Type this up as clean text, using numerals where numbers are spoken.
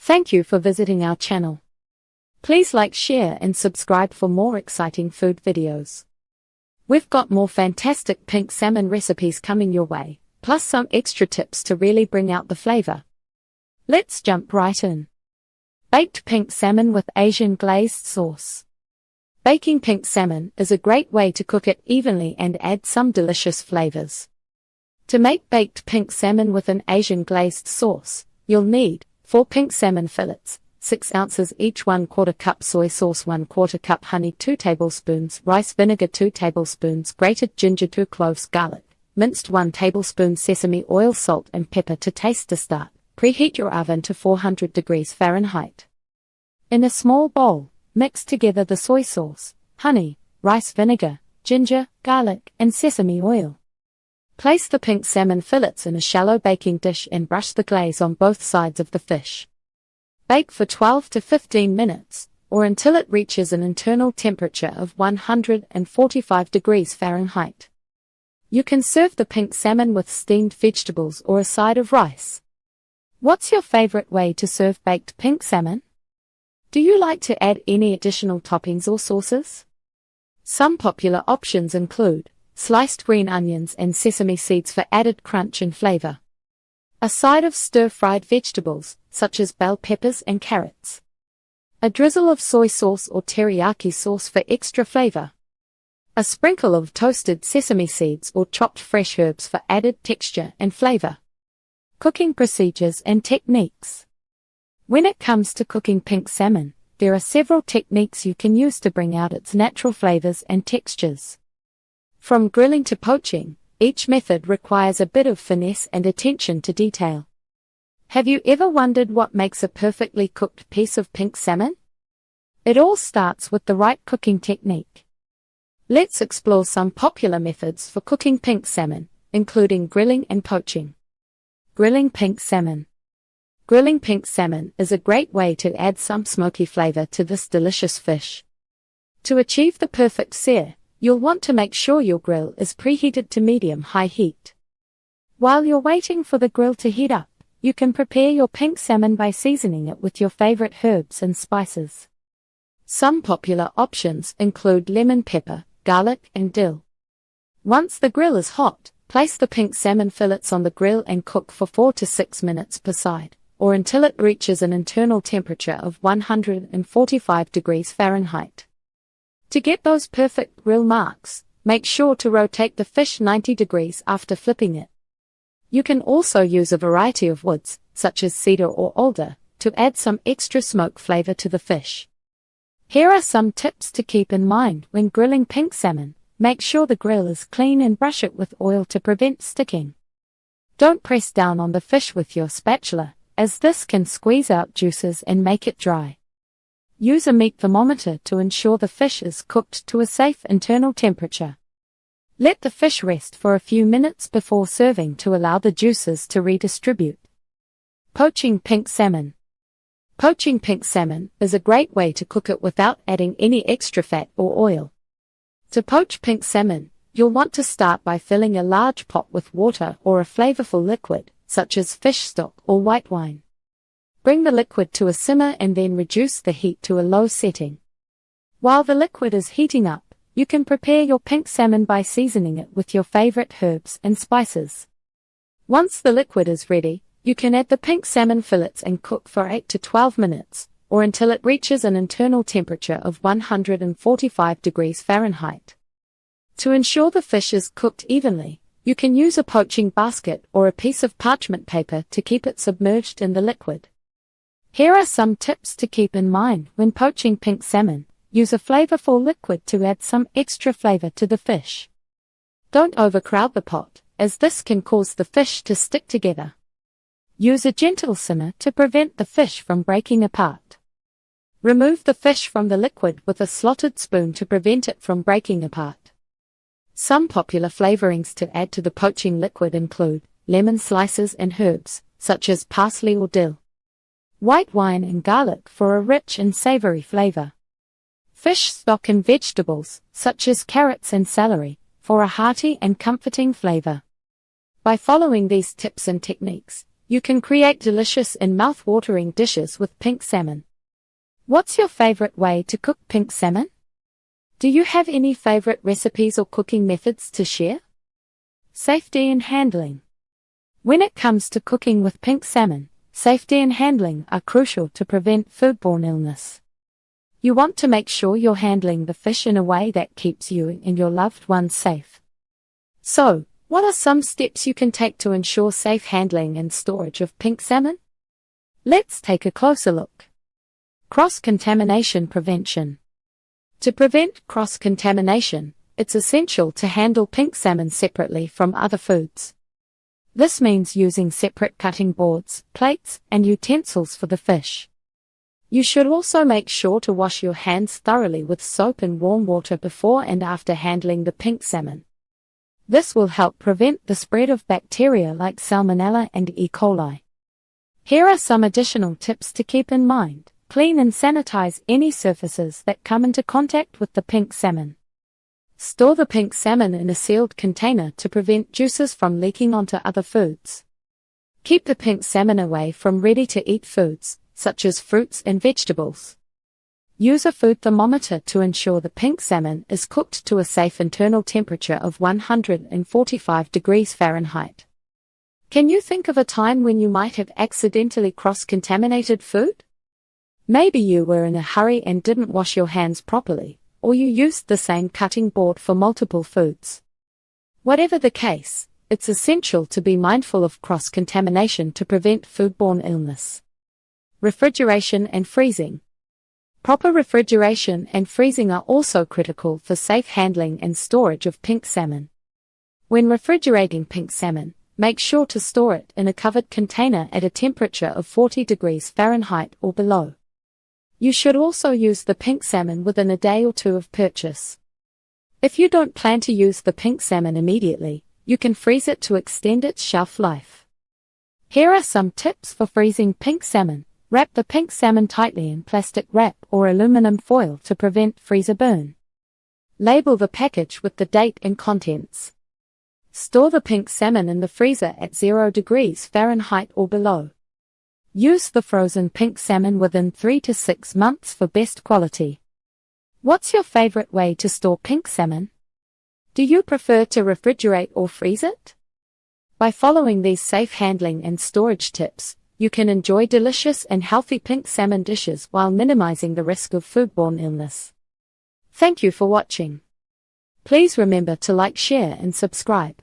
Thank you for visiting our channel. Please like, share and subscribe for more exciting food videos. We've got more fantastic pink salmon recipes coming your way, plus some extra tips to really bring out the flavor. Let's jump right in. Baked pink salmon with Asian glazed sauce. Baking pink salmon is a great way to cook it evenly and add some delicious flavors. To make baked pink salmon with an Asian glazed sauce, you'll need 4 pink salmon fillets, 6 ounces each, 1/4 cup soy sauce, 1/4 cup honey, 2 tablespoons rice vinegar, 2 tablespoons grated ginger, 2 cloves garlic, minced 1 tablespoon sesame oil, salt and pepper to taste. To start, preheat your oven to 400 degrees Fahrenheit. In a small bowl, mix together the soy sauce, honey, rice vinegar, ginger, garlic and sesame oil. Place the pink salmon fillets in a shallow baking dish and brush the glaze on both sides of the fish. Bake for 12 to 15 minutes, or until it reaches an internal temperature of 145 degrees Fahrenheit. You can serve the pink salmon with steamed vegetables or a side of rice. What's your favorite way to serve baked pink salmon? Do you like to add any additional toppings or sauces? Some popular options include sliced green onions and sesame seeds for added crunch and flavor. A side of stir-fried vegetables, such as bell peppers and carrots. A drizzle of soy sauce or teriyaki sauce for extra flavor. A sprinkle of toasted sesame seeds or chopped fresh herbs for added texture and flavor. Cooking procedures and techniques. When it comes to cooking pink salmon, there are several techniques you can use to bring out its natural flavors and textures. From grilling to poaching, each method requires a bit of finesse and attention to detail. Have you ever wondered what makes a perfectly cooked piece of pink salmon? It all starts with the right cooking technique. Let's explore some popular methods for cooking pink salmon, including grilling and poaching. Grilling pink salmon. Grilling pink salmon is a great way to add some smoky flavor to this delicious fish. To achieve the perfect sear, you'll want to make sure your grill is preheated to medium-high heat. While you're waiting for the grill to heat up, you can prepare your pink salmon by seasoning it with your favorite herbs and spices. Some popular options include lemon pepper, garlic and dill. Once the grill is hot, place the pink salmon fillets on the grill and cook for 4 to 6 minutes per side, or until it reaches an internal temperature of 145 degrees Fahrenheit. To get those perfect grill marks, make sure to rotate the fish 90 degrees after flipping it. You can also use a variety of woods, such as cedar or alder, to add some extra smoke flavor to the fish. Here are some tips to keep in mind when grilling pink salmon. Make sure the grill is clean and brush it with oil to prevent sticking. Don't press down on the fish with your spatula, as this can squeeze out juices and make it dry. Use a meat thermometer to ensure the fish is cooked to a safe internal temperature. Let the fish rest for a few minutes before serving to allow the juices to redistribute. Poaching pink salmon. Poaching pink salmon is a great way to cook it without adding any extra fat or oil. To poach pink salmon, you'll want to start by filling a large pot with water or a flavorful liquid, such as fish stock or white wine. Bring the liquid to a simmer and then reduce the heat to a low setting. While the liquid is heating up, you can prepare your pink salmon by seasoning it with your favorite herbs and spices. Once the liquid is ready, you can add the pink salmon fillets and cook for 8 to 12 minutes, or until it reaches an internal temperature of 145 degrees Fahrenheit. To ensure the fish is cooked evenly, you can use a poaching basket or a piece of parchment paper to keep it submerged in the liquid. Here are some tips to keep in mind when poaching pink salmon. Use a flavorful liquid to add some extra flavor to the fish. Don't overcrowd the pot, as this can cause the fish to stick together. Use a gentle simmer to prevent the fish from breaking apart. Remove the fish from the liquid with a slotted spoon to prevent it from breaking apart. Some popular flavorings to add to the poaching liquid include lemon slices and herbs, such as parsley or dill. White wine and garlic for a rich and savory flavor. Fish stock and vegetables, such as carrots and celery, for a hearty and comforting flavor. By following these tips and techniques, You can create delicious and mouth-watering dishes with pink salmon. What's your favorite way to cook pink salmon? Do you have any favorite recipes or cooking methods to share? Safety and handling. When it comes to cooking with pink salmon, safety and handling are crucial to prevent foodborne illness. You want to make sure you're handling the fish in a way that keeps you and your loved ones safe. So, what are some steps you can take to ensure safe handling and storage of pink salmon? Let's take a closer look. Cross-contamination prevention. To prevent cross-contamination, it's essential to handle pink salmon separately from other foods. This means using separate cutting boards, plates, and utensils for the fish. You should also make sure to wash your hands thoroughly with soap and warm water before and after handling the pink salmon. This will help prevent the spread of bacteria like Salmonella and E. coli. Here are some additional tips to keep in mind. Clean and sanitize any surfaces that come into contact with the pink salmon. Store the pink salmon in a sealed container to prevent juices from leaking onto other foods. Keep the pink salmon away from ready-to-eat foods, such as fruits and vegetables. Use a food thermometer to ensure the pink salmon is cooked to a safe internal temperature of 145 degrees Fahrenheit. Can you think of a time when you might have accidentally cross-contaminated food? Maybe you were in a hurry and didn't wash your hands properly, or you used the same cutting board for multiple foods. Whatever the case, it's essential to be mindful of cross-contamination to prevent foodborne illness. Refrigeration and freezing. Proper refrigeration and freezing are also critical for safe handling and storage of pink salmon. When refrigerating pink salmon, make sure to store it in a covered container at a temperature of 40 degrees Fahrenheit or below. You should also use the pink salmon within a day or two of purchase. If you don't plan to use the pink salmon immediately, you can freeze it to extend its shelf life. Here are some tips for freezing pink salmon. Wrap the pink salmon tightly in plastic wrap or aluminum foil to prevent freezer burn. Label the package with the date and contents. Store the pink salmon in the freezer at 0 degrees Fahrenheit or below. Use the frozen pink salmon within 3 to 6 months for best quality. What's your favorite way to store pink salmon? Do you prefer to refrigerate or freeze it? By following these safe handling and storage tips, you can enjoy delicious and healthy pink salmon dishes while minimizing the risk of foodborne illness. Thank you for watching. Please remember to like, share, and subscribe.